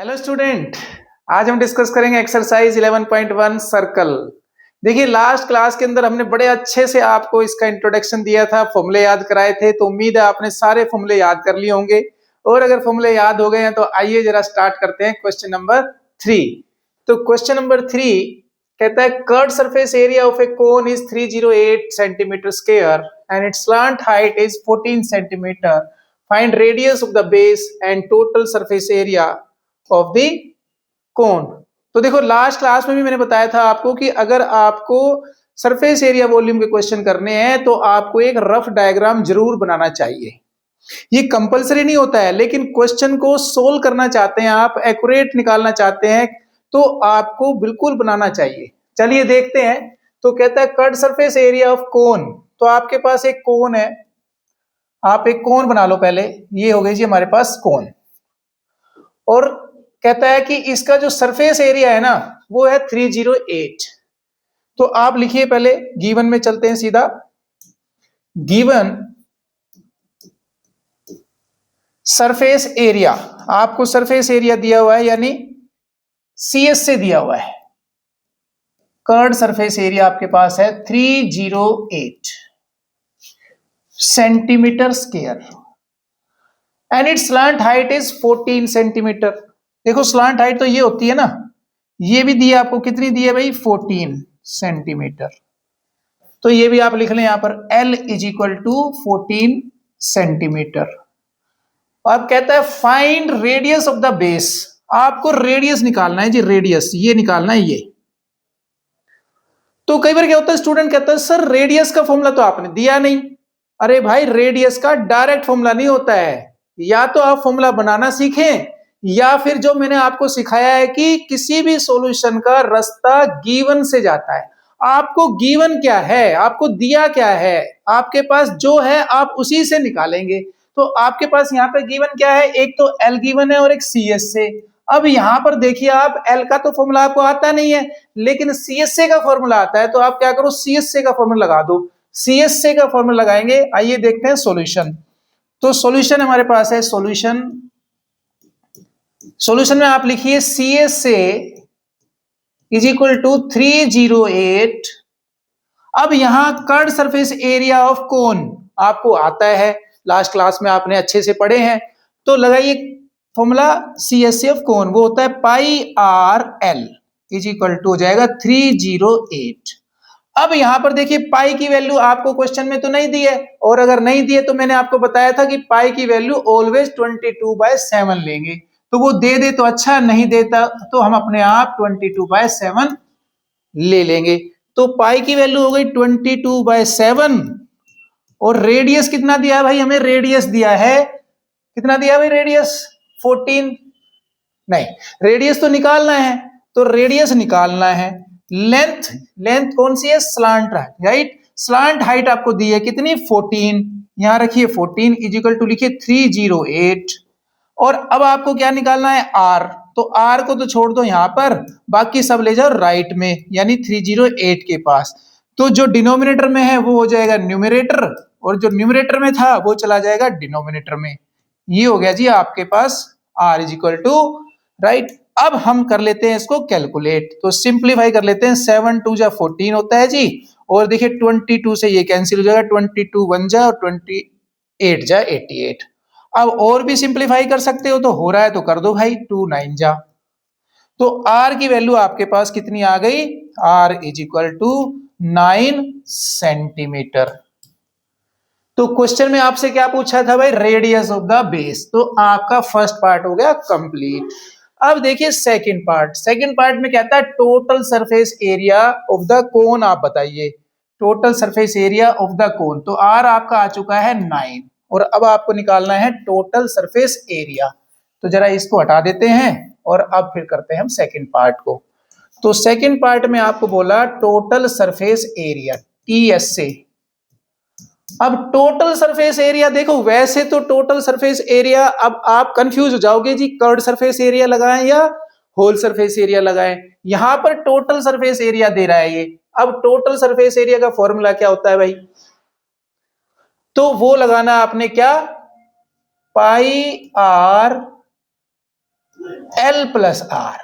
Hello student, आज हम discuss करेंगे एक्सरसाइज 11.1 सर्कल। देखिए लास्ट क्लास के अंदर हमने बड़े अच्छे से आपको इसका इंट्रोडक्शन दिया था, फॉर्मूले याद कराए थे, तो उम्मीद है आपने सारे फॉर्मूले याद कर लिए होंगे। और अगर फॉर्मूले याद हो गए हैं तो आइए जरा स्टार्ट करते हैं क्वेश्चन नंबर 3। तो क्वेश्चन नंबर 3 कहता है curved surface area of A cone is 308 centimetre square and it's slant height is 14 centimetre. Find radius of the base and total surface area of the cone. तो देखो last class में भी मैंने बताया था आपको कि अगर आपको सरफेस एरिया वॉल्यूम के क्वेश्चन करने हैं तो आपको एक रफ डायग्राम जरूर बनाना चाहिए। ये कंपलसरी नहीं होता है, लेकिन क्वेश्चन को सोल्व करना चाहते हैं आप, एक्यूरेट निकालना चाहते हैं तो आपको बिल्कुल बनाना चाहिए। चलिए देखते हैं। तो कहता है curved surface area of cone. तो आपके पास एक कोन है, आप एक कोन बना लो पहले। ये हो गई जी हमारे पास कोन, और कहता है कि इसका जो सरफेस एरिया है ना वो है 308। तो आप लिखिए पहले, गिवन में चलते हैं सीधा। गिवन सरफेस एरिया, आपको सरफेस एरिया दिया हुआ है यानी सीएस से दिया हुआ है। कर्व्ड सरफेस एरिया आपके पास है 308 centimetre square and it's slant height is 14 centimetre. देखो स्लांट हाइट तो ये होती है ना, ये भी दिया आपको, कितनी दी है भाई 14 सेंटीमीटर। तो ये भी आप लिख लें यहां पर L is equal to 14 centimetre. अब कहता है find radius of the base. आपको रेडियस निकालना है जी, रेडियस ये निकालना है ये। तो कई बार क्या होता है, स्टूडेंट कहता है सर रेडियस का फॉर्मूला तो आपने दिया नहीं। अरे भाई रेडियस का डायरेक्ट फॉर्मूला नहीं होता है, या तो आप फॉर्मूला बनाना सीखें या फिर जो मैंने आपको सिखाया है कि किसी भी सॉल्यूशन का रास्ता गिवन से जाता है। आपको गिवन क्या है, आपको दिया क्या है, आपके पास जो है आप उसी से निकालेंगे। तो आपके पास यहाँ पे गिवन क्या है, एक तो एल गिवन है और एक सी एस से। अब यहां पर देखिए आप एल का तो फॉर्मूला आपको आता नहीं है, लेकिन सीएसए का फॉर्मूला आता है। तो आप क्या करो, सीएसए का फॉर्मूला लगा दो। सीएसए का फॉर्मूला लगाएंगे, आइए देखते हैं सॉल्यूशन। तो सॉल्यूशन हमारे पास है, सॉल्यूशन में आप लिखिए सीएसए इज इक्वल टू 308। अब यहां कर्व्ड सरफेस एरिया ऑफ कोन आपको आता है, लास्ट क्लास में आपने अच्छे से पढ़े हैं। तो लगाइए फॉर्मूला सीएसए ऑफ कोन, वो होता है pi are L is equal to हो जाएगा 308। अब यहां पर देखिए पाई की वैल्यू आपको क्वेश्चन में तो नहीं दी है, और अगर नहीं दी है तो मैंने आपको बताया था कि पाई की वैल्यू ऑलवेज 22/7 लेंगे। तो वो दे दे तो अच्छा, नहीं देता तो हम अपने आप 22/7 ले लेंगे। तो पाई की वैल्यू हो गई 22/7, और रेडियस कितना दिया है भाई, हमें रेडियस दिया है, कितना दिया भाई रेडियस 14। नहीं, रेडियस तो निकालना है, तो रेडियस निकालना है। लेंथ, लेंथ कौन सी है, स्लांट राइट। स्लांट हाइट आपको दी है कितनी 14, यहां रखिए 14 इजिकल टू लिखिए 308। और अब आपको क्या निकालना है, आर। तो आर को तो छोड़ दो यहां पर, बाकी सब ले जाओ राइट में यानी 308 के पास। तो जो डिनोमिनेटर में है वो हो जाएगा न्यूमरेटर, और जो न्यूमरेटर में था वो चला जाएगा डिनोमिनेटर में। ये हो गया जी आपके पास R is equal to right. अब हम कर लेते हैं इसको कैलकुलेट, तो सिंप्लीफाई कर लेते हैं। 7 2 जा 14 होता है जी, और देखिए 22 से ये कैंसिल हो जाएगा, 22 1 जा और 28 जा 88। अब और भी सिंप्लीफाई कर सकते हो, तो हो रहा है तो कर दो भाई, 2 9 जा। तो आर की वैल्यू आपके पास कितनी आ गई, R is equal to 9 centimetre. तो क्वेश्चन में आपसे क्या पूछा था भाई, रेडियस ऑफ द बेस। तो आपका फर्स्ट पार्ट हो गया कंप्लीट। अब देखिए सेकंड पार्ट। सेकंड पार्ट में कहता है total surface area of the cone आप बताइए, total surface area of the cone. तो आर आपका आ चुका है 9, और अब आपको निकालना है टोटल सरफेस एरिया। तो जरा इसको हटा देते हैं और अब फिर करते हैं हम सेकंड पार्ट को। तो सेकंड पार्ट में आपको बोला टोटल सरफेस एरिया, टीएस से। अब टोटल सरफेस एरिया देखो, वैसे तो टोटल सरफेस एरिया, अब आप कंफ्यूज हो जाओगे जी कर्व्ड सरफेस एरिया लगाएं या होल सरफेस एरिया लगाएं। यहां पर टोटल सरफेस एरिया दे रहा है ये। अब टोटल सरफेस एरिया का फॉर्मूला क्या होता है भाई, तो वो लगाना आपने क्या, पाई आर L प्लस आर।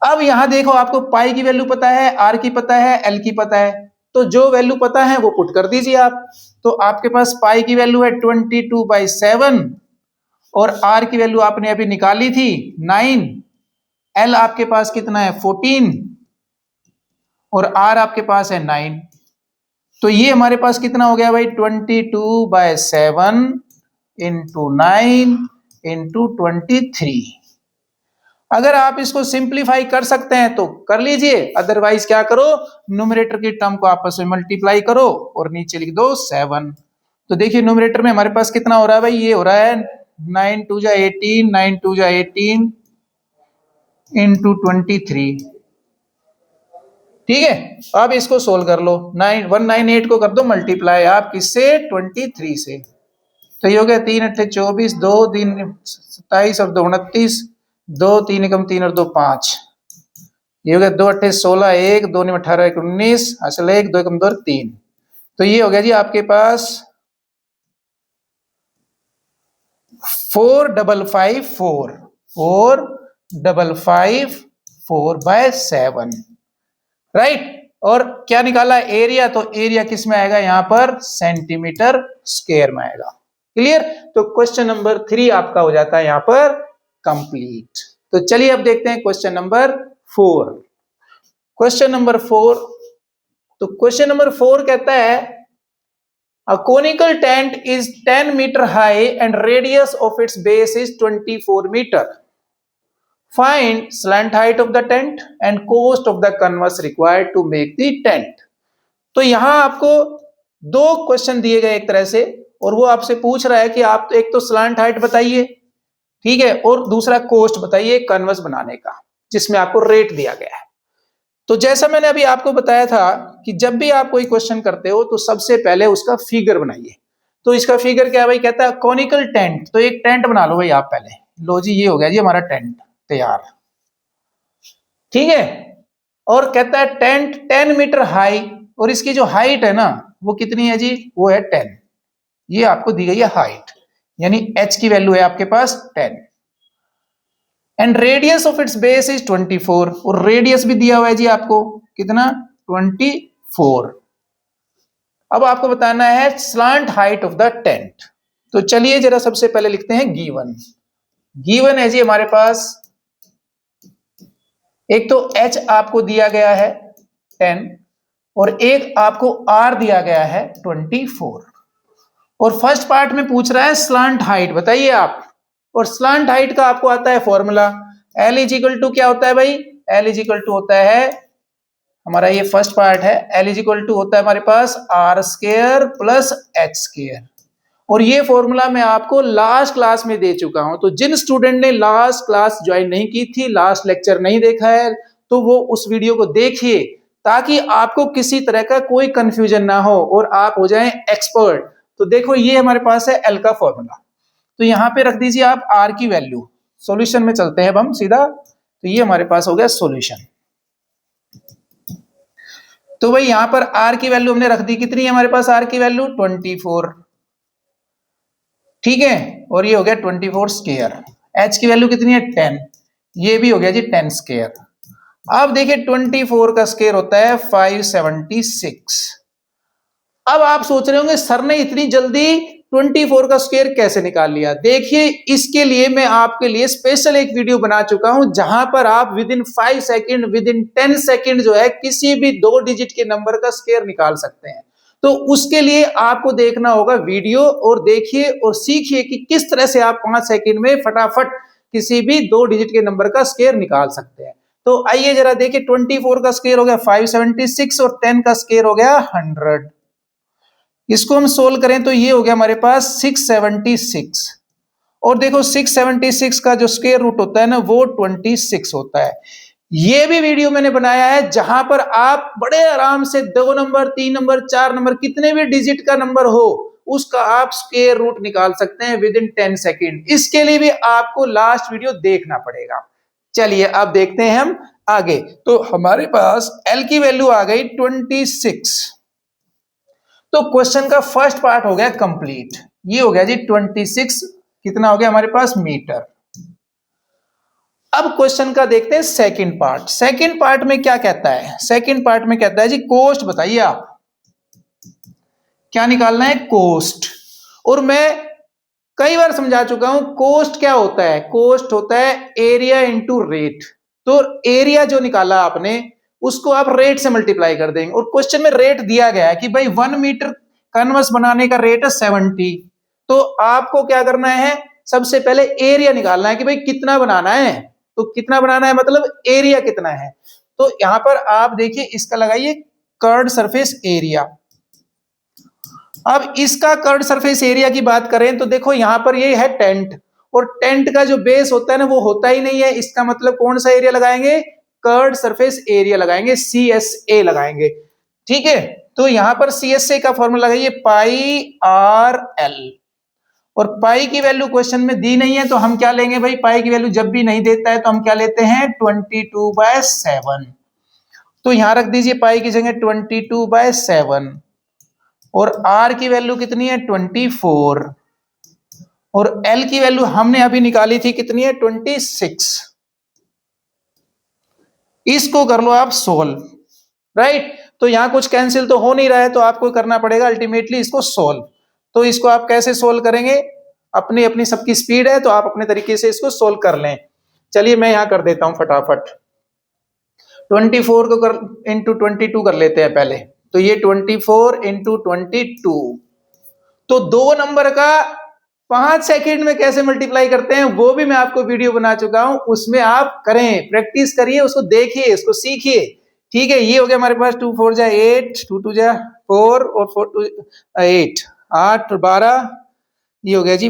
अब यहां देखो, आपको पाई की वैल्यू पता है, आर की पता है, एल की पता है, तो जो वैल्यू पता है वो पुट कर दीजिए आप। तो आपके पास पाई की वैल्यू है 22/7 और आर की वैल्यू आपने अभी निकाली थी 9, एल आपके पास कितना है 14 और आर आपके पास है 9। तो ये हमारे पास कितना हो गया भाई 22/7 इंटू 9 इंटू 23। अगर आप इसको सिंप्लीफाई कर सकते हैं तो कर लीजिए, अदरवाइज क्या करो, न्यूमरेटर की टर्म को आपस में मल्टीप्लाई करो और नीचे लिख दो 7। तो देखिए न्यूमरेटर में हमारे पास कितना हो रहा है भाई, ये हो रहा है 9 2 जा 18, 9 2 जा 18 इंटू 23। ठीक है, अब इसको सोल्व कर लो, 198 को कर दो मल्टीप्लाई आप किससे, 23 से। तो ये हो गया 3 8 24, 2 3 27 और 2 29, 2 3 एकम 3 और 2 5। ये हो गया 2 8 16, 1 2 9 18 1 19, असल 1 2 एकम 2 और 3। तो ये हो गया जी आपके पास 4,554/7, राइट। और क्या निकाला एरिया, तो एरिया किस में आएगा, यहां पर सेंटीमीटर स्क्वायर में आएगा। क्लियर। तो क्वेश्चन नंबर 3 आपका हो जाता है यहां पर कंप्लीट। तो चलिए अब देखते हैं क्वेश्चन नंबर 4। क्वेश्चन नंबर 4, तो क्वेश्चन नंबर 4 कहता है a conical tent is 10 meter high and radius of its base is 24 meter. Find slant height of the tent and cost of the canvas required to make the tent. तो यहां आपको दो question दिए गए एक तरह से, और वो आपसे पूछ रहा है कि आप एक तो स्लांट हाइट बताइए, ठीक है, और दूसरा कोस्ट बताइए कन्वर्स बनाने का, जिसमें आपको रेट दिया गया है। तो जैसा मैंने अभी आपको बताया था कि जब भी आप कोई क्वेश्चन करते हो तो सबसे पहले उसका फिगर बनाइए। तो इसका फिगर क्या है भाई, कहता है कॉनिकल टेंट, तो एक टेंट बना लो भाई आप पहले। लो जी, ये हो गया जी हमारा टेंट तैयार, ठीक है। और कहता है टेंट 10 मीटर हाई, और इसकी जो हाइट है ना वो कितनी है जी, वो है 10। ये आपको दी गई है हाइट, यानी h की वैल्यू है आपके पास 10। And radius of its base is 24, और रेडियस भी दिया हुआ है जी आपको कितना, 24। अब आपको बताना है slant height of the tent. तो चलिए जरा सबसे पहले लिखते हैं गिवन। गिवन है जी हमारे पास, एक तो h आपको दिया गया है 10 और एक आपको r दिया गया है 24, और फर्स्ट पार्ट में पूछ रहा है स्लांट हाइट बताइए आप। और स्लांट हाइट का आपको आता है formula, L is equal to क्या होता है भाई, L इज इक्वल टू होता है हमारा, ये फर्स्ट पार्ट है, L इज इक्वल टू होता है हमारे पास r square plus h square. और ये फॉर्मूला मैं आपको लास्ट क्लास में दे चुका हूं, तो जिन स्टूडेंट ने लास्ट क्लास ज्वाइन नहीं की थी, लास्ट लेक्चर नहीं देखा है, तो वो उस वीडियो को देखिए, ताकि आपको किसी तरह का कोई कंफ्यूजन ना हो और आप हो जाएं एक्सपर्ट। तो देखो ये हमारे पास है L का फॉर्मूला, तो यहां पे रख दीजिए आप R की वैल्यू। सॉल्यूशन में चलते हैं अब हम सीधा, तो ये हमारे पास हो गया सॉल्यूशन। तो भाई यहां पर R की वैल्यू हमने रख दी, कितनी है हमारे पास R की वैल्यू 24, ठीक है, और ये हो गया 24 स्क्वायर। H की वैल्यू कितनी है 10, ये भी हो गया जी 10 स्क्वायर। अब देखिए 24 का स्क्वायर होता है 576। अब आप सोच रहे होंगे सर ने इतनी जल्दी 24 का स्क्वायर कैसे निकाल लिया। देखिए इसके लिए मैं आपके लिए स्पेशल एक वीडियो बना चुका हूं, जहां पर आप with in 5 second, with in 10 second जो है किसी भी 2 डिजिट के नंबर का स्क्वायर निकाल सकते हैं। तो उसके लिए आपको देखना होगा वीडियो, और देखिए और सीखिए कि किस तरह से आप 5 सेकेंड में फटाफट किसी भी 2 डिजिट के नंबर का स्क्वायर निकाल सकते हैं। तो आइए जरा देखिए, 24 का स्क्वायर हो गया 576 और 10 का स्क्वायर हो गया 100। इसको हम सोल्व करें तो ये हो गया हमारे पास 676, और देखो 676 का जो स्क्वायर रूट होता है ना वो 26 होता है। ये भी वीडियो मैंने बनाया है जहां पर आप बड़े आराम से 2 नंबर 3 नंबर 4 नंबर कितने भी डिजिट का नंबर हो उसका आप स्क्वायर रूट निकाल सकते हैं विद इन 10 सेकेंड। इसके लिए भी आपको लास्ट वीडियो देखना पड़ेगा। चलिए अब देखते हैं हम आगे। तो हमारे पास L की वैल्यू आ गई 26। तो क्वेश्चन का फर्स्ट पार्ट हो गया कंप्लीट। ये हो गया जी 26, कितना हो गया हमारे पास मीटर। अब क्वेश्चन का देखते हैं सेकंड पार्ट। सेकंड पार्ट में क्या कहता है? सेकंड पार्ट में कहता है जी कोस्ट बताइए आप क्या निकालना है, कोस्ट। और मैं कई बार समझा चुका हूं कोस्ट क्या होता है। कोस्ट होता है एरिया इंटू रेट। तो एरिया जो निकाला आपने उसको आप रेट से मल्टीप्लाई कर देंगे, और क्वेश्चन में रेट दिया गया है कि भाई 1 मीटर कन्वर्स बनाने का रेट है 70। तो आपको क्या करना है, सबसे पहले एरिया निकालना है कि भाई कितना बनाना है। तो कितना बनाना है मतलब एरिया कितना है। तो यहां पर आप देखिए इसका लगाइए कर्व्ड सरफेस एरिया। अब इसका कर्व्ड सरफेस एरिया की बात करें तो देखो यहां पर ये है टेंट, और टेंट का जो बेस होता है ना वो होता ही नहीं है। इसका मतलब कौन सा एरिया लगाएंगे, कर्व्ड सरफेस एरिया लगाएंगे, CSA लगाएंगे। ठीक है, तो यहां पर CSA का फॉर्मूला लगाइए पाई आर एल। और पाई की वैल्यू क्वेश्चन में दी नहीं है तो हम क्या लेंगे भाई, पाई की वैल्यू जब भी नहीं देता है तो हम क्या लेते हैं 22/7। तो यहां रख दीजिए पाई की जगह 22/7, और आर की वैल्यू कितनी है 24, और एल की वैल्यू हमने अभी निकाली थी कितनी है 26। इसको कर लो आप सोल्व, राइट। तो यहां कुछ कैंसिल तो हो नहीं रहा है तो आपको करना पड़ेगा अल्टीमेटली इसको सोल्व। तो इसको आप कैसे सोल्व करेंगे, अपनी अपनी सबकी स्पीड है तो आप अपने तरीके से इसको सोल्व कर लें। चलिए मैं यहां कर देता हूं फटाफट। 24 को कर इंटू 22 कर लेते हैं पहले। तो ये 24 इंटू 22, तो 2 नंबर का 5 सेकंड में कैसे मल्टीप्लाई करते हैं वो भी मैं आपको वीडियो बना चुका हूं, उसमें आप करें, प्रैक्टिस करिए, उसको देखिए, उसको सीखिए। ठीक है, ये हो गया हमारे पास 2 4 जा 8, 2 2 जा 4 और 4 2 8, 8 और 12, ये हो गया जी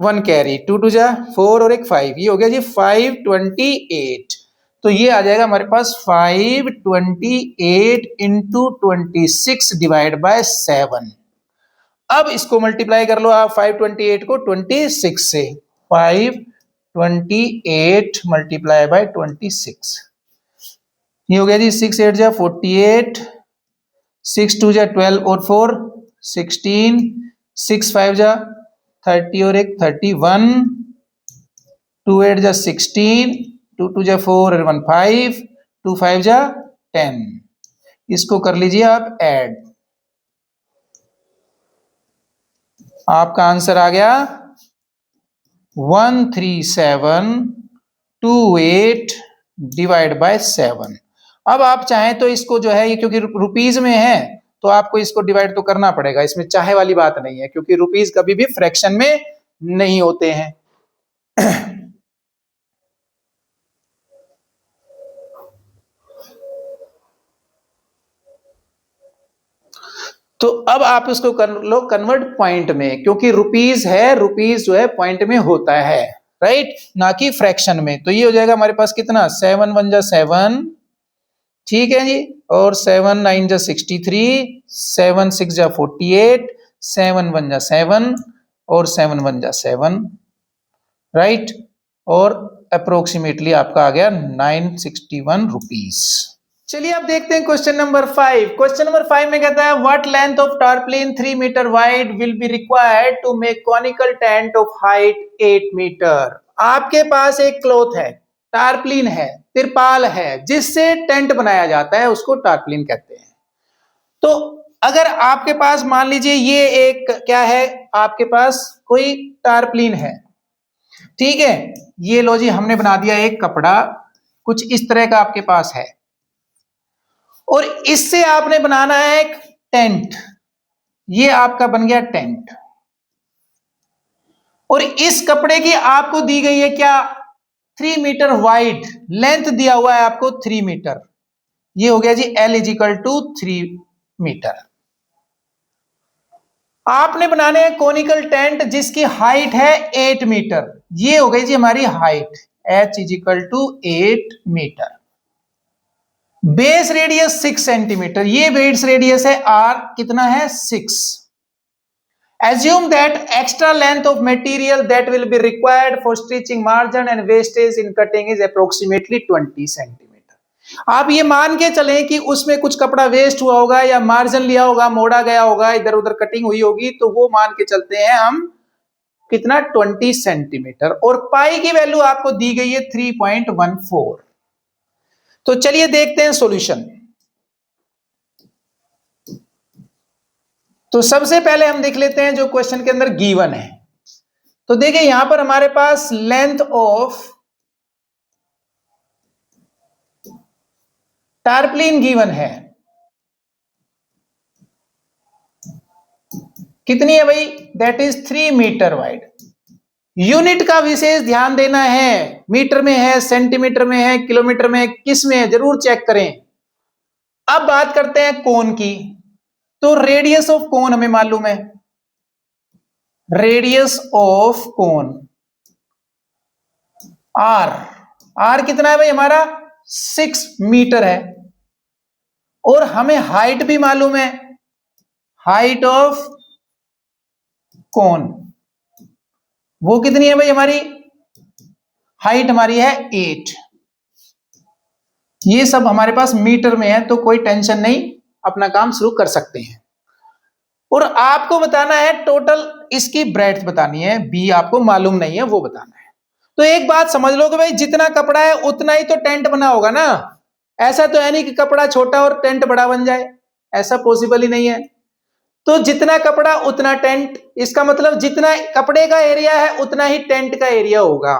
1 कैरी, 2 2 जा 4 और एक 5, ये हो गया जी 528। तो ये आ जाएगा हमारे पास 528 इंटू 26 डिवाइड बाय 7। अब इसको मल्टीप्लाई कर लो आप 528 को 26 से, 528 मल्टीप्लाई बाय 26, ये हो गया जी 6 8 जा 48, 6 2 जा 12 और 4 16, 6 5 जा 30 और एक 31, 2 8 जा 16, 2 2 जा 4 और 1 5, 2 5 जा 10। इसको कर लीजिए आप ऐड, आपका आंसर आ गया 13728 डिवाइड बाय 7। अब आप चाहें तो इसको जो है, ये क्योंकि रुपीज में है तो आपको इसको डिवाइड तो करना पड़ेगा, इसमें चाहे वाली बात नहीं है क्योंकि रुपीज कभी भी फ्रैक्शन में नहीं होते हैं। तो अब आप इसको कर लो कन्वर्ट पॉइंट में, क्योंकि रुपीज है, रुपीज जो है पॉइंट में होता है, राइट, ना कि फ्रैक्शन में। तो ये हो जाएगा हमारे पास कितना 7 1 जा 7, ठीक है जी, और 7 9 जा 63, 7 6 जा 48, 7 1 जा 7 और 7 1 जा 7, राइट, और अप्रोक्सीमेटली आपका आ गया 961 रुपीज। चलिए अब देखते हैं क्वेश्चन नंबर 5। क्वेश्चन नंबर 5 में कहता है what length of tarpaulin 3 metre wide will be required to make conical tent of height 8 metre. आपके पास एक क्लॉथ है, टारप्लिन है, तिरपाल है, जिससे टेंट बनाया जाता है, उसको टारप्लिन कहते हैं। तो अगर आपके पास मान लीजिए ये एक क्या है, आपके पास कोई टारप्लिन है, ठीक है, ये लो जी हमने बना दिया एक कपड़ा, कुछ इस तरह का आपके पास है, और इससे आपने बनाना है एक टेंट, ये आपका बन गया टेंट। और इस कपड़े की आपको दी गई है क्या 3 मीटर वाइड, लेंथ दिया हुआ है आपको 3 मीटर, ये हो गया जी L = 3 मीटर। आपने बनाने हैं कोनिकल टेंट जिसकी हाइट है 8 मीटर, ये हो गई जी हमारी height H = 8 metre. Base radius 6 centimetre, ये बेस रेडियस है, R कितना है 6। Assume that extra length of material that will be required for stitching margin and wastage in cutting is approximately 20 centimetre. आप ये मान के चलें कि उसमें कुछ कपड़ा वेस्ट हुआ होगा या मार्जिन लिया होगा, मोड़ा गया होगा, इधर उधर कटिंग हुई होगी, तो वो मान के चलते हैं हम कितना 20 सेंटीमीटर, और पाई की वैल्यू आपको दी गई है 3.14। तो चलिए देखते हैं सॉल्यूशन। तो सबसे पहले हम देख लेते हैं जो क्वेश्चन के अंदर गिवन है। तो देखिए यहां पर हमारे पास लेंथ ऑफ टारप्लिन गिवन है, कितनी है भाई, that is 3 metre wide. Unit का विशेष ध्यान देना है, मीटर में है, सेंटीमीटर में है, किलोमीटर में है, किस में है, जरूर चेक करें। अब बात करते हैं कोन की। तो रेडियस ऑफ कोन हमें मालूम है, radius of cone R, R कितना है भाई हमारा 6 मीटर है, और हमें हाइट भी मालूम है, हाइट ऑफ कोन वो कितनी है भाई, हमारी हाइट हमारी है 8। ये सब हमारे पास मीटर में है, तो कोई टेंशन नहीं, अपना काम शुरू कर सकते हैं। और आपको बताना है टोटल, इसकी ब्रेड्थ बतानी है, बी आपको मालूम नहीं है वो बताना है। तो एक बात समझ लो कि भाई जितना कपड़ा है उतना ही तो टेंट बना होगा ना, ऐसा तो है नहीं कि कपड़ा छोटा और टेंट बड़ा बन जाए, ऐसा पॉसिबल ही नहीं है। तो जितना कपड़ा उतना टेंट, इसका मतलब जितना कपड़े का एरिया है उतना ही टेंट का एरिया होगा।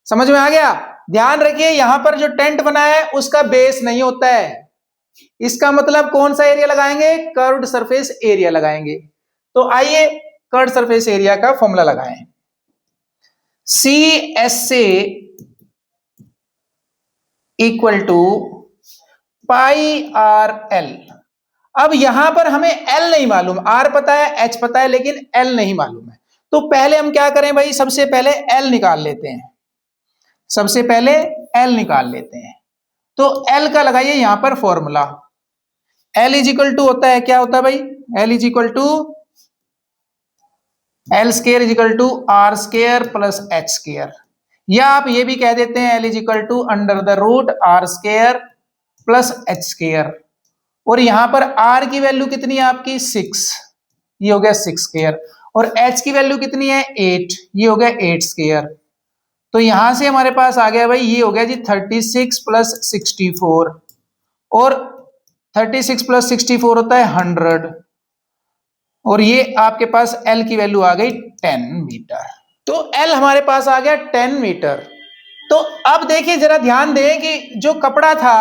समझ में आ गया? ध्यान रखिए यहां पर जो टेंट बना है उसका बेस नहीं होता है, इसका मतलब कौन सा एरिया लगाएंगे, कर्व्ड सरफेस एरिया लगाएंगे। तो आइए कर्व्ड सरफेस एरिया का फॉर्मूला लगाएं, सी एस से equal to pi are L. अब यहां पर हमें एल नहीं मालूम, आर पता है, एच पता है, लेकिन एल नहीं मालूम है। तो पहले हम क्या करें भाई, सबसे पहले एल निकाल लेते हैं, सबसे पहले एल निकाल लेते हैं। तो एल का लगाइए यहां पर formula, L is equal to होता है, क्या होता है भाई, L is equal to L square is equal to R square plus H square, या आप ये भी कह देते हैं L is equal to under the root R square plus H square. और यहां पर आर की वैल्यू कितनी है आपकी 6, ये हो गया 6 स्केयर, और एच की वैल्यू कितनी है 8, ये हो गया 8 स्केयर। तो यहां से हमारे पास आ गया भाई, ये हो गया जी 36 प्लस 64, और 36 प्लस 64 होता है 100, और ये आपके पास L की वैल्यू आ गई 10 मीटर। तो L हमारे पास आ गया 10 मीटर। तो अब देखिए जरा ध्यान दें कि जो कपड़ा था,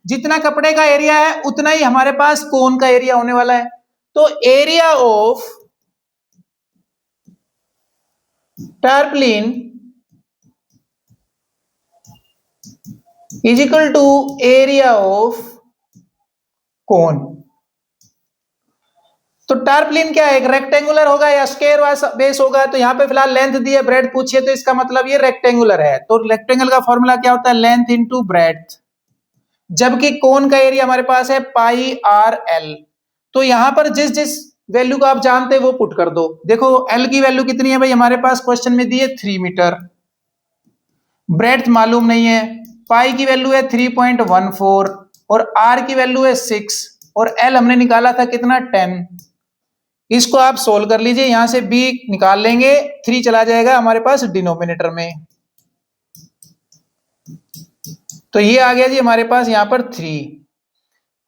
जितना कपड़े का एरिया है उतना ही हमारे पास कोन का एरिया होने वाला है। तो area of tarpaulin is equal to area of cone. तो टारप्लिन क्या है, एक रेक्टेंगुलर होगा या स्क्वायर बेस होगा। तो यहां पे फिलहाल लेंथ दी है, ब्रेड्थ पूछिए, तो इसका मतलब ये रेक्टेंगुलर है। तो रेक्टेंगल का फॉर्मूला क्या होता है, लेंथ इनटू ब्रेड्थ, जबकि कोन का एरिया हमारे पास है पाई आर एल। तो यहां पर जिस जिस वैल्यू को आप जानते हैं वो पुट कर दो। देखो एल की वैल्यू कितनी है भाई, हमारे पास क्वेश्चन में दी है 3 मीटर, ब्रेड्थ मालूम नहीं है, पाई की वैल्यू है 3.14, और आर की वैल्यू है 6, और एल हमने निकाला था कितना 10। इसको आप सोल्व कर लीजिए, यहां से b निकाल लेंगे, 3 चला जाएगा हमारे पास डिनोमिनेटर में, तो ये आ गया जी हमारे पास यहां पर 3,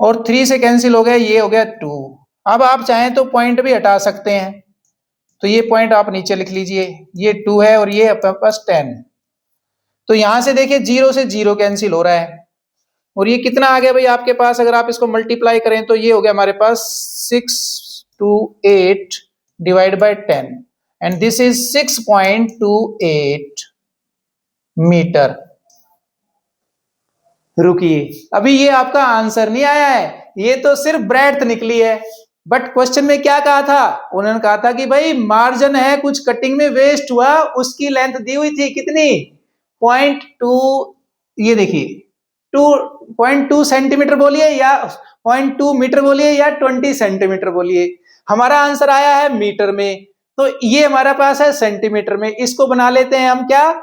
और 3 से कैंसिल हो गया, ये हो गया 2। अब आप चाहें तो पॉइंट भी हटा सकते हैं, तो ये पॉइंट आप नीचे लिख लीजिए, ये 2 है और ये अपने पास 10। तो यहां से देखिए 0 से 0 कैंसिल हो रहा है, और ये कितना आ गया भाई आपके पास, अगर आप इसको मल्टीप्लाई करें तो ये हो गया हमारे पास 6 to 8 divided by 10, and this is 6.28 metre. रुकिए, अभी ये आपका आंसर नहीं आया है, ये तो सिर्फ ब्रेड्थ निकली है। बट क्वेश्चन में क्या कहा था, उन्होंने कहा था कि भाई मार्जिन है, कुछ कटिंग में वेस्ट हुआ, उसकी लेंथ दी हुई थी कितनी 0.2, ये देखिए 2.2 सेंटीमीटर बोलिए या 0.2 मीटर बोलिए या 20 सेंटीमीटर बोलिए, हमारा आंसर आया है मीटर में। तो ये हमारा पास है सेंटीमीटर में, इसको बना लेते हैं हम क्या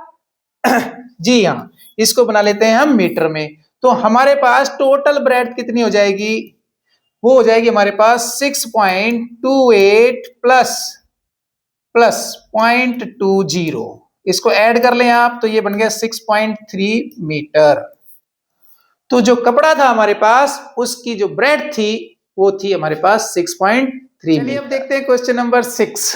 जी हाँ, इसको बना लेते हैं हम मीटर में। तो हमारे पास टोटल ब्रेड्थ कितनी हो जाएगी, वो हो जाएगी हमारे पास 6.28 प्लस प्लस 0.20, इसको ऐड कर लें आप तो ये बन गया 6.3 मीटर। तो जो कपड़ा था हमारे पास उसकी जो ब्रेड थी वो थी हमारे पास 6.3 मीटर। अब देखते हैं question number 6।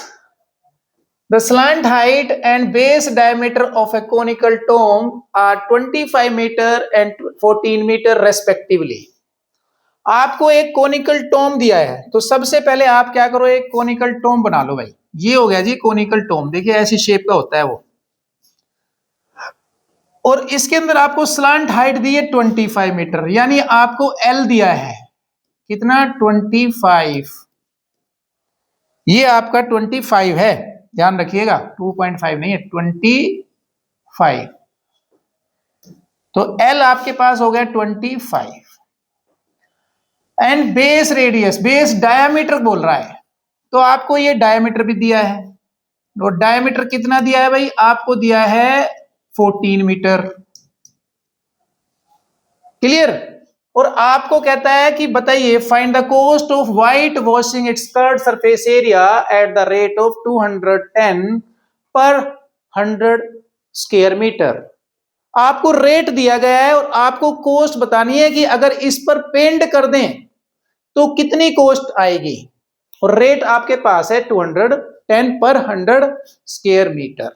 The slant height and base diameter of a conical dome are 25 meter and 14 meter respectively. आपको एक कोनिकल टोम दिया है तो सबसे पहले आप क्या करो, एक कोनिकल टोम बना लो भाई। ये हो गया जी कोनिकल टोम, देखिए ऐसी शेप का होता है वो। और इसके अंदर आपको स्लांट हाइट दी है 25 मीटर, यानी आपको एल दिया है कितना 25। ये आपका 25 है, ध्यान रखिएगा 2.5 नहीं है 25। तो एल आपके पास हो गया 25 and base radius, base diameter बोल रहा है तो आपको ये डायामीटर भी दिया है। और डायामीटर कितना दिया है भाई, आपको दिया है 14 मीटर। क्लियर। और आपको कहता है कि बताइए find the cost of white washing it's curd surface area at the rate of 210 पर 100 स्क्वायर मीटर। आपको रेट दिया गया है और आपको कॉस्ट बतानी है कि अगर इस पर पेंट कर दें तो कितनी कॉस्ट आएगी। और रेट आपके पास है 210 पर 100 स्क्वायर मीटर।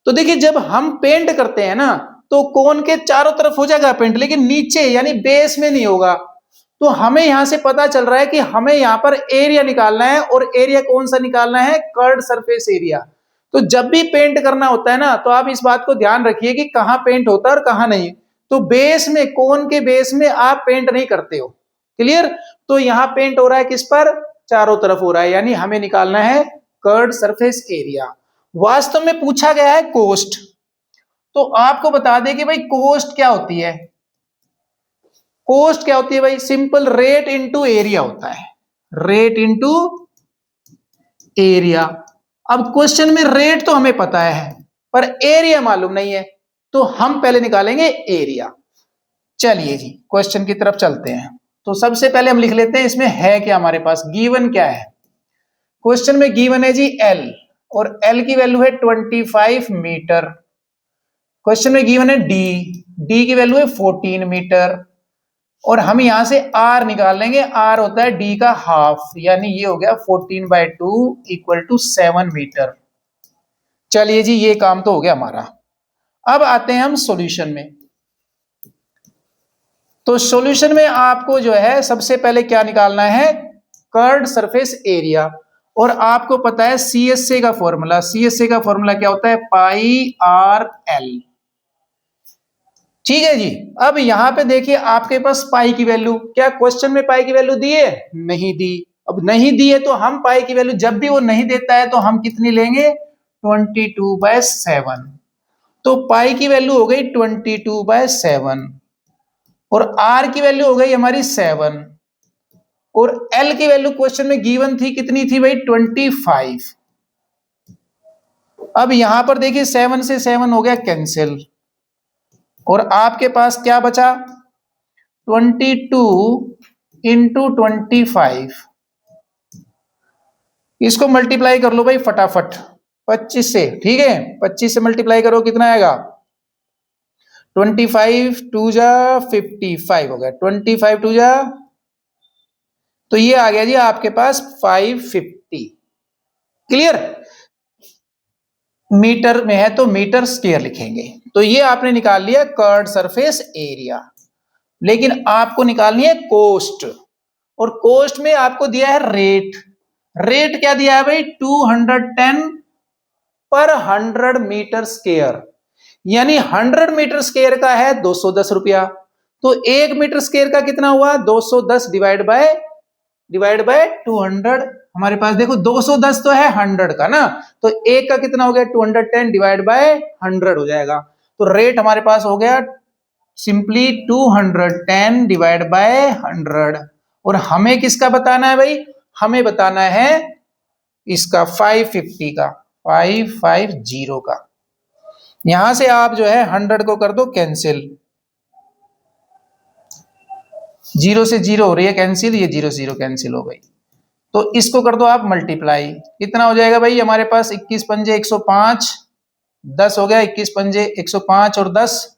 तो देखिए जब हम पेंट करते हैं ना तो कोन के चारों तरफ हो जाएगा पेंट, लेकिन नीचे यानी बेस में नहीं होगा। तो हमें यहां से पता चल रहा है कि हमें यहां पर एरिया निकालना है, और एरिया कौन सा निकालना है, कर्ड सरफेस एरिया। तो जब भी पेंट करना होता है ना तो आप इस बात को ध्यान रखिए कि कहां पेंट होता है और कहां नहीं। तो बेस में, कोन के बेस में आप पेंट नहीं करते हो। क्लियर। तो यहां पेंट हो रहा है किस पर, चारों तरफ हो रहा है, यानी हमें निकालना है कर्ड सरफेस एरिया। वास्तव में पूछा गया है कोस्ट, तो आपको बता दें कि भाई कोस्ट क्या होती है। कोस्ट क्या होती है भाई, सिंपल रेट इनटू एरिया होता है, रेट इनटू एरिया। अब क्वेश्चन में रेट तो हमें पता है पर एरिया मालूम नहीं है, तो हम पहले निकालेंगे एरिया। चलिए जी क्वेश्चन की तरफ चलते हैं। तो सबसे पहले हम लिख लेते हैं इसमें है क्या, हमारे पास गिवन क्या है। क्वेश्चन में गिवन है जी एल, और एल की वैल्यू है 25 मीटर। क्वेश्चन में गिवन है डी, डी की वैल्यू है 14 मीटर। और हम यहां से आर निकाल लेंगे, आर होता है डी का हाफ, यानी ये हो गया 14/2 इक्वल टू 7 मीटर। चलिए जी ये काम तो हो गया हमारा। अब आते हैं हम सॉल्यूशन में। तो सॉल्यूशन में आपको जो है सबसे पहले क्या निकालना है, कर्व्ड सरफेस एरिया। और आपको पता है सीएसए का फॉर्मूला, सीएसए का फॉर्मूला क्या होता है, पाई आर एल। ठीक है जी। अब यहां पे देखिए आपके पास पाई की वैल्यू, क्या क्वेश्चन में पाई की वैल्यू दी है, नहीं दी। अब नहीं दी है तो हम पाई की वैल्यू, जब भी वो नहीं देता है तो हम कितनी लेंगे, 22/7। तो पाई की वैल्यू हो गई 22/7, और आर की वैल्यू हो गई हमारी 7, और एल की वैल्यू क्वेश्चन में गिवन थी कितनी थी भाई, 25। अब यहां पर देखिए 7 से 7 हो गया कैंसिल, और आपके पास क्या बचा, 22 इंटू 25। इसको मल्टीप्लाई कर लो भाई फटाफट 25 से, ठीक है 25 से मल्टीप्लाई करो कितना आएगा, 25 2 जा 55 हो गया, 25 2 जा, तो ये आ गया जी आपके पास 550। क्लियर। मीटर में है तो मीटर स्क्वायर लिखेंगे। तो ये आपने निकाल लिया कर्व्ड सरफेस एरिया। लेकिन आपको निकालनी है कोस्ट, और कोस्ट में आपको दिया है रेट। रेट क्या दिया है भाई, 210 पर 100 मीटर स्क्वायर, यानी 100 मीटर स्क्वायर का है 210 रुपया। तो 1 मीटर स्क्वायर का कितना हुआ, 210 डिवाइड बाय 200। हमारे पास देखो 210 तो है 100 का ना, तो एक का कितना हो गया, 210 डिवाइड बाय 100 हो जाएगा। तो रेट हमारे पास हो गया सिंपली 210 डिवाइड बाय 100। और हमें किसका बताना है भाई, हमें बताना है इसका 550 का, 550 का। यहां से आप जो है 100 को कर दो कैंसिल, 0 से 0 हो रही है कैंसिल, ये 0 0 कैंसिल हो गई। तो इसको कर दो आप मल्टीप्लाई, कितना हो जाएगा भाई हमारे पास 21 पंजे 105, 10 हो गया, 21 पंजे 105 और 10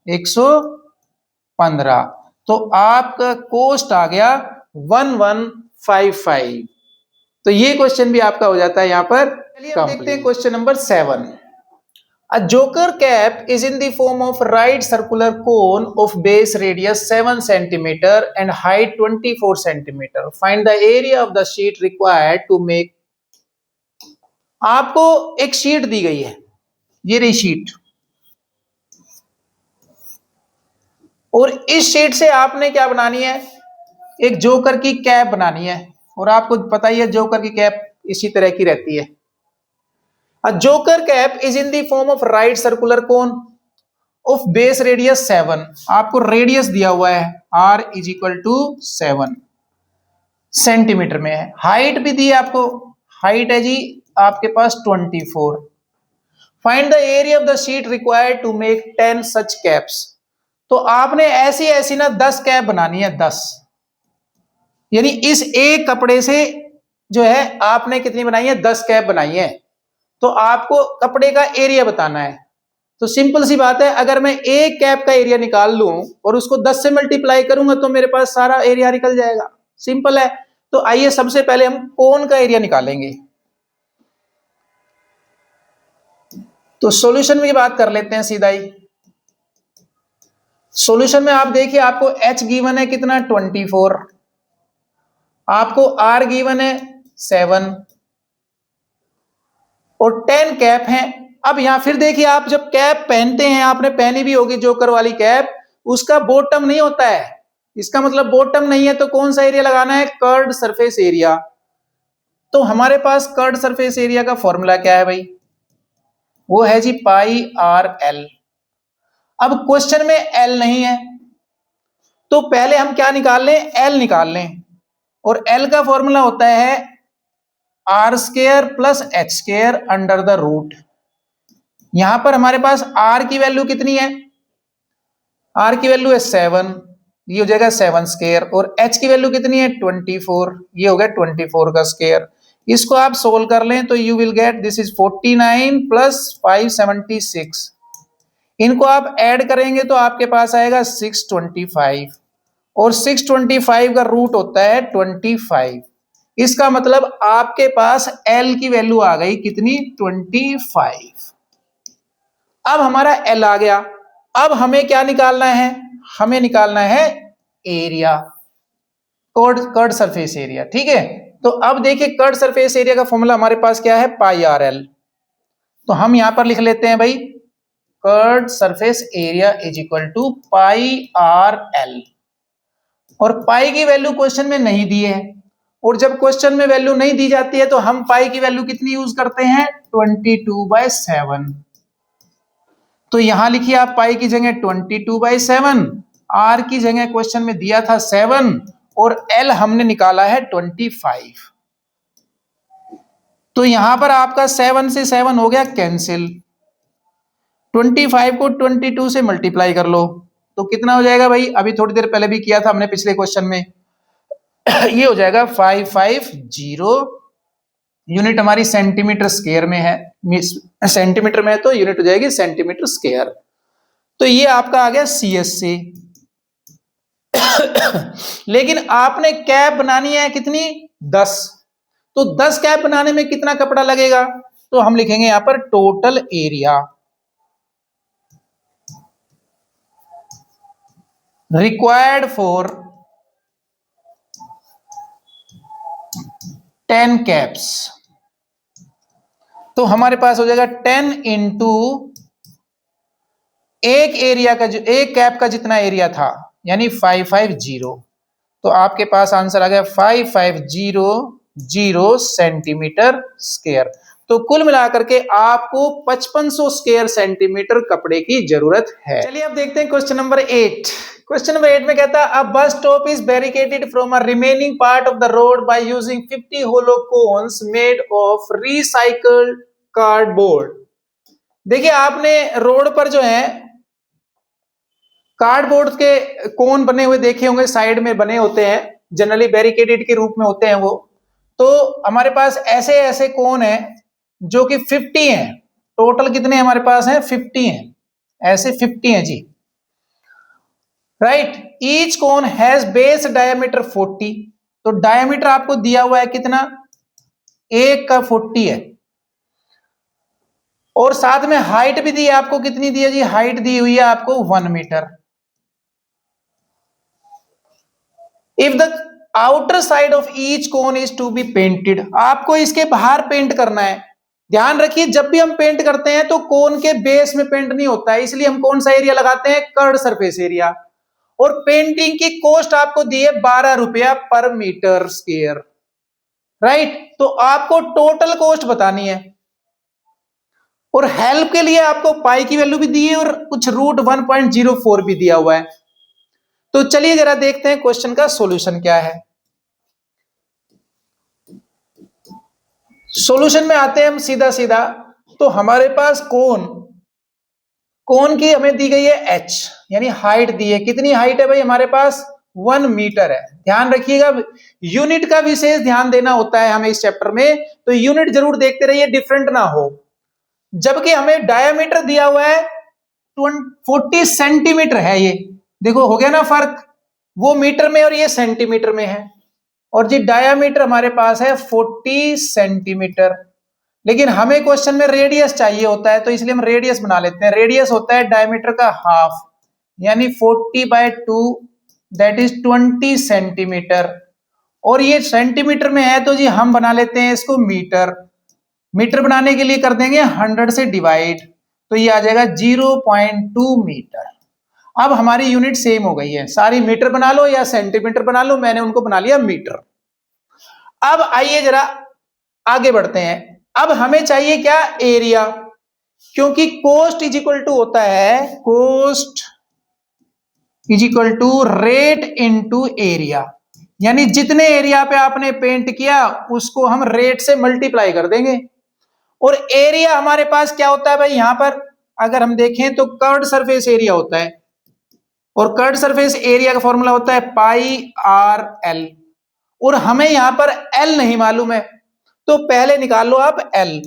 115। तो आपका कॉस्ट आ गया 1155। तो ये क्वेश्चन भी आपका हो जाता है यहां पर। चलिए अब देखते हैं question number 7। A joker cap is in the form of right circular cone of base radius 7 cm and height 24 cm. Find the area of the sheet required to make। आपको एक शीट दी गई है, ये रही शीट, और इस sheet से आपने क्या बनानी है, एक जोकर की कैप बनानी है। और आपको पता ही है जोकर की कैप इसी तरह की रहती है। A joker cap is in the form of right circular cone of base radius 7। आपको रेडियस दिया हुआ है r is equal to 7 centimetre में है। हाइट भी दी है आपको, हाइट है जी आपके पास 24। Find the area of the sheet required to make 10 such caps. तो आपने ऐसी ऐसी ना 10 कैप बनानी है, 10, यानी इस एक कपड़े से जो है आपने कितनी बनाई है, 10 कैप बनाई है। तो आपको कपड़े का एरिया बताना है। तो सिंपल सी बात है, अगर मैं एक कैप का एरिया निकाल लूं और उसको 10 से मल्टीप्लाई करूंगा तो मेरे पास सारा एरिया निकल जाएगा। सिंपल है। तो आइए सबसे पहले हम कोन का एरिया निकालेंगे। तो सॉल्यूशन में बात कर लेते हैं सीधा ही। सॉल्यूशन में आप देखिए, आपको h गिवन है कितना 24, आपको r गिवन है 7 और 10 कैप है। अब यहां फिर देखिए, आप जब कैप पहनते हैं, आपने पहनी भी होगी जोकर वाली कैप, उसका बॉटम नहीं होता है। इसका मतलब बॉटम नहीं है तो कौन सा एरिया लगाना है, कर्ड सरफेस एरिया। तो हमारे पास कर्ड सरफेस एरिया का फॉर्मूला क्या है भाई, वो है जी पाई आर एल। अब क्वेश्चन में एल नहीं है तो पहले हम क्या निकाल लें, एल निकाल लें। और एल का फॉर्मूला होता है r square plus h square under the root. यहां पर हमारे पास आर की वैल्यू कितनी है, आर की वैल्यू है 7, ये हो जाएगा 7 स्क्वायर, और एच की वैल्यू कितनी है 24, ये हो गया 24 का स्क्वायर। इसको आप सोल्व कर लें तो you will get this is 49 plus 576। इनको आप ऐड करेंगे तो आपके पास आएगा 625, और 625 का रूट होता है 25। इसका मतलब आपके पास L की वैल्यू आ गई कितनी, 25। अब हमारा L आ गया। अब हमें क्या निकालना है, हमें निकालना है एरिया, कर्ड सरफेस एरिया। ठीक है, तो अब देखिए कर्ड सरफेस एरिया का फॉर्मूला हमारे पास क्या है, पाई आर एल। तो हम यहां पर लिख लेते हैं भाई, curved surface area is equal to pi are l. और पाई की वैल्यू क्वेश्चन में नहीं दी है, और जब क्वेश्चन में वैल्यू नहीं दी जाती है तो हम पाई की वैल्यू कितनी यूज करते हैं, 22/7। तो यहां लिखिए आप पाई की जगह 22/7, आर की जगह क्वेश्चन में दिया था 7, और एल हमने निकाला है 25। तो यहां पर आपका 7 से 7 हो गया कैंसिल, 25 को 22 से मल्टीप्लाई कर लो तो कितना हो जाएगा भाई, अभी थोड़ी देर पहले भी किया था हमने पिछले क्वेश्चन में। ये हो जाएगा 550, यूनिट हमारी सेंटीमीटर स्क्वायर में है, सेंटीमीटर में है तो यूनिट हो जाएगी सेंटीमीटर स्क्वायर। तो ये आपका आ गया CSC। लेकिन आपने कैप बनानी है कितनी, 10। तो 10 कैप बनाने में कितना कपड़ा लगेगा, तो हम लिखेंगे यहां पर total area required for 10 caps. तो हमारे पास हो जाएगा 10 इंटू एक एरिया का, जो एक कैप का जितना एरिया था, यानी 550। तो आपके पास आंसर आ गया 5500 सेंटीमीटर स्क्वायर। तो कुल मिलाकर के आपको 5500 स्क्वायर सेंटीमीटर कपड़े की जरूरत है। चलिए अब देखते हैं क्वेश्चन नंबर 8। क्वेश्चन नंबर 8 में कहता है a bus stop is barricaded from a remaining part of the road by using 50 hollow cones made of recycled cardboard. देखिए आपने रोड पर जो है कार्डबोर्ड के कोन बने हुए देखे होंगे, साइड में बने होते हैं, जनरली बैरिकेडेड के रूप में होते हैं वो। तो हमारे पास ऐसे ऐसे कोण है जो कि 50 हैं। टोटल कितने हमारे पास हैं? 50 हैं, ऐसे 50 हैं जी। Right, each cone has base diameter 40। तो डायमीटर आपको दिया हुआ है कितना? एक का 40 है, और साथ में हाइट भी दी है आपको। कितनी दी है जी? हाइट दी हुई है आपको 1 metre. If the outer side of each cone is to be painted, आपको इसके बाहर पेंट करना है। ध्यान रखिए, जब भी हम पेंट करते हैं तो कोन के बेस में पेंट नहीं होता है, इसलिए हम कौन सा एरिया लगाते हैं? Curd surface area. और पेंटिंग की कॉस्ट आपको दी है 12 रुपया पर मीटर स्क्वायर। राइट, तो आपको टोटल कॉस्ट बतानी है। और हेल्प के लिए आपको पाई की वैल्यू भी दी है और कुछ √1.04 भी दिया हुआ है। तो चलिए जरा देखते हैं क्वेश्चन का सॉल्यूशन क्या है। सॉल्यूशन में आते हैं हम सीधा सीधा। तो हमारे पास कोन की हमें दी गई है h, यानी हाइट दी है। कितनी हाइट है भाई? हमारे पास 1 मीटर है। ध्यान रखिएगा, यूनिट का विशेष ध्यान देना होता है हमें इस चैप्टर में, तो यूनिट जरूर देखते रहिए, डिफरेंट ना हो। जबकि हमें डायमीटर दिया हुआ है 40 सेंटीमीटर है। ये देखो हो गया ना फर्क, वो मीटर में और ये सेंटीमीटर में है। और जी डायामीटर हमारे पास है 40 सेंटीमीटर, लेकिन हमें क्वेश्चन में रेडियस चाहिए होता है, तो इसलिए हम रेडियस बना लेते हैं। रेडियस होता है डायमीटर का हाफ, यानी 40/2 दैट इज 20 सेंटीमीटर। और ये सेंटीमीटर में है तो जी हम बना लेते हैं इसको मीटर। मीटर बनाने के लिए कर देंगे 100 से डिवाइड, तो ये आ जाएगा 0.2 मीटर। अब हमारी यूनिट सेम हो गई है, सारी मीटर बना लो या सेंटीमीटर बना लो, मैंने उनको बना लिया मीटर। अब आइए जरा आगे बढ़ते हैं। अब हमें चाहिए क्या? एरिया, क्योंकि कोस्ट इज इक्वल टू होता है, cost is equal to rate into area. यानी जितने एरिया पे आपने पेंट किया उसको हम रेट से मल्टीप्लाई कर देंगे। और एरिया हमारे पास क्या होता है भाई? यहां पर अगर हम देखें तो कर्व्ड सरफेस एरिया होता है, और कर्व्ड सरफेस एरिया का फॉर्मूला होता है πr_l। और हमें यहां पर l नहीं मालूम है, तो पहले निकाल लो आप l।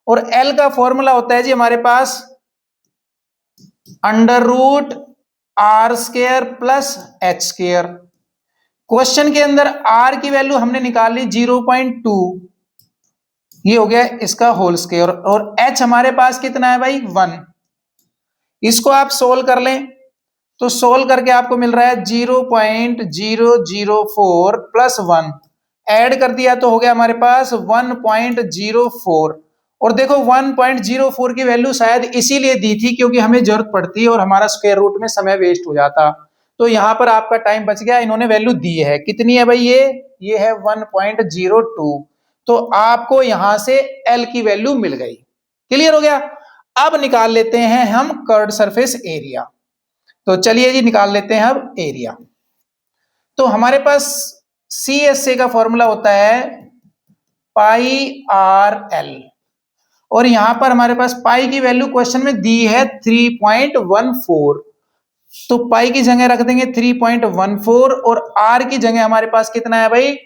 और l का फॉर्मूला होता है जी हमारे पास √r² + h²। क्वेश्चन के अंदर r की वैल्यू हमने निकाल ली 0.2, ये हो गया इसका होल स्क्वायर। और h हमारे पास कितना है भाई? 1। इसको आप सोल्व कर लें तो सोल्व करके आपको मिल रहा है 0.004 + 1, ऐड कर दिया तो हो गया हमारे पास 1.04। और देखो 1.04 की वैल्यू शायद इसीलिए दी थी क्योंकि हमें जरूरत पड़ती है और हमारा स्क्वायर रूट में समय वेस्ट हो जाता, तो यहां पर आपका टाइम बच गया। इन्होंने वैल्यू दी है, कितनी है भाई? ये है 1.02। तो आपको यहां से L की वैल्यू मिल गई। क्लियर हो गया? अब निकाल लेते हैं हम कर्व्ड सरफेस एरिया। तो चलिए जी निकाल लेते हैं अब एरिया। तो हमारे पास CSA का फॉर्मूला होता है πr_l, और यहां पर हमारे पास पाई की वैल्यू क्वेश्चन में दी है 3.14, तो पाई की जगह रख देंगे 3.14, और r की जगह हमारे पास कितना है भाई?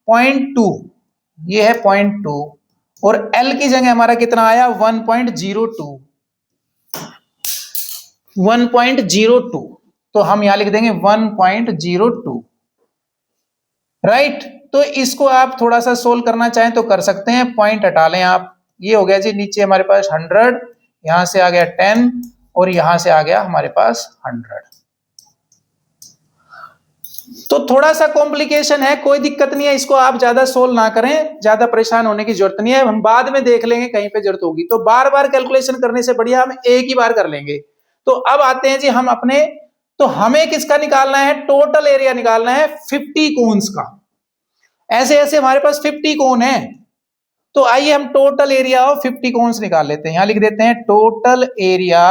0.2, ये है 0.2, और l की जगह हमारा कितना आया? 1.02। तो हम यहां लिख देंगे 1.02। राइट, तो इसको आप थोड़ा सा सोल्व करना चाहें तो कर सकते हैं, पॉइंट हटा लें आप। ये हो गया जी नीचे हमारे पास 100, यहां से आ गया 10, और यहां से आ गया हमारे पास 100। तो थोड़ा सा कॉम्प्लिकेशन है, कोई दिक्कत नहीं है, इसको आप ज्यादा सोल्व ना करें, ज्यादा परेशान होने की जरूरत नहीं है, हम बाद में देख लेंगे कहीं पे जरूरत होगी। तो बार बार कैलकुलेशन करने से बढ़िया हम एक ही बार कर लेंगे। तो अब आते हैं जी हम अपने, तो हमें किसका निकालना है? टोटल एरिया निकालना है 50 कोन्स का। ऐसे ऐसे हमारे पास 50 कोन है, तो आइए हम टोटल एरिया ऑफ 50 कोन्स निकाल लेते हैं। यहां लिख देते हैं टोटल एरिया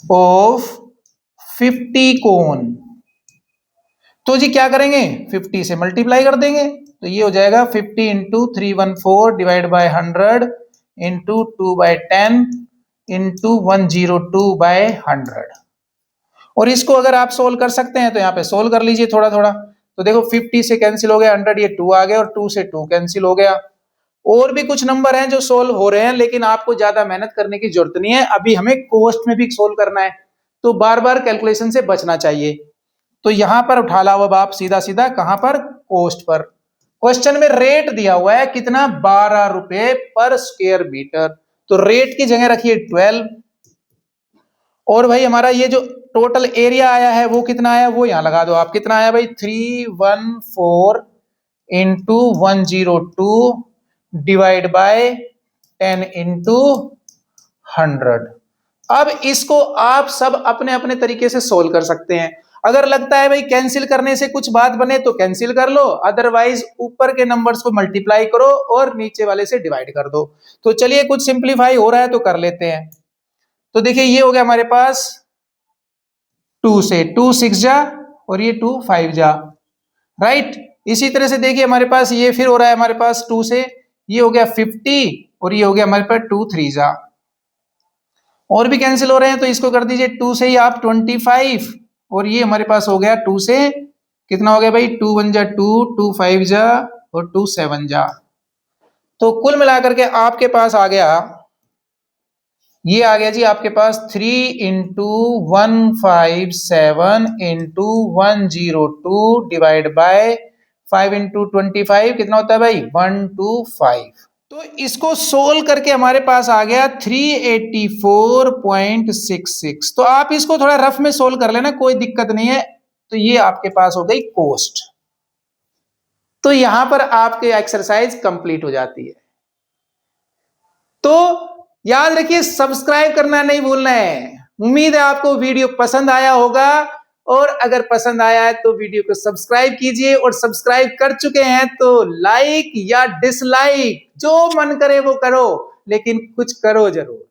ऑफ 50 कोन। तो जी क्या करेंगे? 50 से मल्टीप्लाई कर देंगे, तो ये हो जाएगा 50 × 314 डिवाइड बाय 100 × 2/10 × 102/100। और इसको अगर आप सोल्व कर सकते हैं तो यहाँ पे सोल्व कर लीजिए थोड़ा थोड़ा। तो देखो 50 से कैंसिल हो गया, 100 ये 2 आ गया और 2 से 2 कैंसिल हो गया। और भी कुछ नंबर हैं जो सोल्व हो रहे हैं, लेकिन आपको ज्यादा मेहनत करने की जरूरत नहीं है, अभी हमें कोस्ट में भी सोल्व करना है, तो बार बार कैलकुलेशन से बचना चाहिए। तो यहां पर उठा लाओ अब आप सीधा सीधा, कहां पर, कोस्ट पर। क्वेश्चन में रेट दिया हुआ है कितना, 12 रुपए पर स्क्वायर मीटर, तो रेट की जगह रखिए 12। और भाई हमारा ये जो टोटल एरिया आया है वो कितना आया, वो यहां लगा दो आप, कितना आया भाई, 314 इंटू 102 डिवाइड बाय 10 इंटू 100। अब इसको आप सब अपने अपने तरीके से सोल्व कर सकते हैं। अगर लगता है भाई कैंसिल करने से कुछ बात बने तो कैंसिल कर लो, अदरवाइज ऊपर के नंबर्स को मल्टीप्लाई करो और नीचे वाले से डिवाइड कर दो। तो चलिए कुछ सिंप्लीफाई हो रहा है तो कर लेते हैं। तो देखिए ये हो गया हमारे पास 2 से 2 6 जा और ये 2 5 जा, राइट। इसी तरह से देखिए हमारे पास ये फिर हो रहा है हमारे पास 2 से, ये हो गया 50 और ये हो गया हमारे पास 2 3 जा, और भी कैंसिल हो रहे हैं तो इसको कर दीजिए 2 से ही आप 25 और ये हमारे पास हो गया 2 से कितना हो गया भाई, 2 1 जा 2, 2 5 जा और 2 7 जा। तो कुल मिलाकर के आपके पास आ गया, ये आ गया जी आपके पास 3 into 157 into 102 divide by 5 into 25 कितना होता है भाई, 125। तो इसको सोल्व करके हमारे पास आ गया 384.66। तो आप इसको थोड़ा रफ में सोल्व कर लेना, कोई दिक्कत नहीं है। तो ये आपके पास हो गई कोस्ट। तो यहां पर आपकी एक्सरसाइज कंप्लीट हो जाती है। तो याद रखिए सब्सक्राइब करना नहीं भूलना है। उम्मीद है आपको वीडियो पसंद आया होगा, और अगर पसंद आया है तो वीडियो को सब्सक्राइब कीजिए, और सब्सक्राइब कर चुके हैं तो लाइक या डिसलाइक जो मन करे वो करो, लेकिन कुछ करो जरूर।